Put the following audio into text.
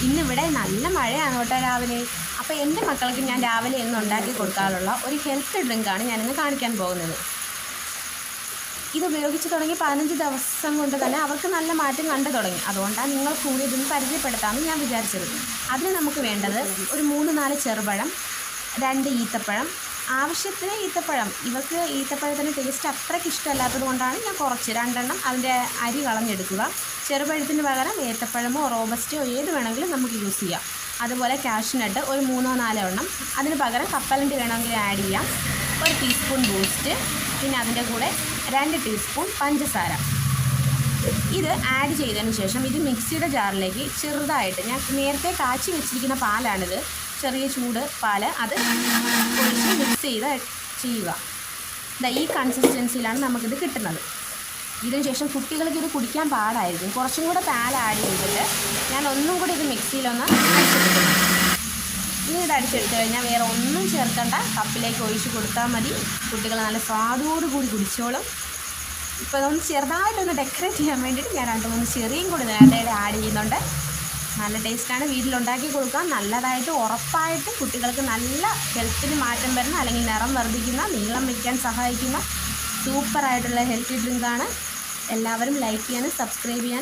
ഇന്നിവിടെ നല്ല മഴയാണ് കേട്ടോ രാവിലെ. അപ്പോൾ എൻ്റെ മക്കൾക്ക് ഞാൻ രാവിലെ ഇന്ന് ഉണ്ടാക്കി കൊടുക്കാറുള്ള ഒരു ഹെൽത്ത് ഡ്രിങ്കാണ് ഞാനിന്ന് കാണിക്കാൻ പോകുന്നത്. ഇത് ഉപയോഗിച്ച് തുടങ്ങി 15 ദിവസം കൊണ്ട് തന്നെ അവർക്ക് നല്ല മാറ്റം കണ്ടു തുടങ്ങി. അതുകൊണ്ടാണ് നിങ്ങൾ കൂടി ഇതൊന്ന് പരിചയപ്പെടുത്താമെന്ന് ഞാൻ വിചാരിച്ചത്. അതിന് നമുക്ക് വേണ്ടത് ഒരു 3-4 ചെറുപഴം, 2 ഈത്തപ്പഴം, ആവശ്യത്തിന് ഈത്തപ്പഴം. ഇവർക്ക് ഈത്തപ്പഴത്തിന് ടേസ്റ്റ് അത്രയ്ക്ക് ഇഷ്ടമല്ലാത്തത് കൊണ്ടാണ് ഞാൻ കുറച്ച് 2 എണ്ണം അതിൻ്റെ അരി കളഞ്ഞെടുക്കുക. ചെറുപഴത്തിന് പകരം ഏത്തപ്പഴമോ റോബസ്റ്റോ ഏത് വേണമെങ്കിലും നമുക്ക് യൂസ് ചെയ്യാം. അതുപോലെ കാഷ്നട്ട് ഒരു 3-4 എണ്ണം, അതിന് പകരം കപ്പലണ്ടി വേണമെങ്കിൽ ആഡ് ചെയ്യാം. 1 ടീസ്പൂൺ ബൂസ്റ്റ്, പിന്നെ അതിൻ്റെ കൂടെ 2 ടീസ്പൂൺ പഞ്ചസാര. ഇത് ആഡ് ചെയ്തതിന് ശേഷം ഇത് മിക്സിയുടെ ജാറിലേക്ക് ചെറുതായിട്ട്, ഞാൻ നേരത്തെ കാച്ചി വെച്ചിരിക്കുന്ന പാലാണിത്, ചെറിയ ചൂട് പാൽ, അത് ഒഴിച്ച് മിക്സ് ചെയ്യുക. ഈ കൺസിസ്റ്റൻസിയിലാണ് നമുക്കിത് കിട്ടുന്നത്. ഇതിന് ശേഷം കുട്ടികൾക്ക് ഇത് കുടിക്കാൻ പാടായിരിക്കും. കുറച്ചും കൂടെ പാൽ ആഡ് ചെയ്തിട്ട് ഞാൻ ഒന്നും കൂടി ഇത് മിക്സിയിലൊന്ന് അടിച്ചെടുക്കുന്നു. ഇനി ഇത് അടിച്ചെടുത്ത് കഴിഞ്ഞാൽ വേറെ ഒന്നും ചേർക്കേണ്ട, കപ്പിലേക്ക് ഒഴിച്ച് കൊടുത്താൽ മതി. കുട്ടികൾ നല്ല സ്വാദോടുകൂടി കുടിച്ചോളും. ഇപ്പോൾ അതൊന്ന് ചെറുതായിട്ടൊന്ന് ഡെക്കറേറ്റ് ചെയ്യാൻ വേണ്ടിയിട്ട് ഞാൻ 2-3 ചെറിയും കൂടി നേരത്തെ ആഡ് ചെയ്യുന്നുണ്ട്. നല്ല ടേസ്റ്റാണ്. വീട്ടിലുണ്ടാക്കി കൊടുക്കാം. നല്ലതായിട്ട് ഉറപ്പായിട്ട് കുട്ടികൾക്ക് നല്ല ഹെൽത്തിന് മാറ്റം വരുന്ന, അല്ലെങ്കിൽ നിറം വർദ്ധിക്കുന്ന, നീളം വയ്ക്കാൻ സഹായിക്കുന്ന സൂപ്പറായിട്ടുള്ള ഹെൽത്തി ഡ്രിങ്കാണ്. എല്ലാവരും ലൈക്ക് ചെയ്യാനും സബ്സ്ക്രൈബ് ചെയ്യാനും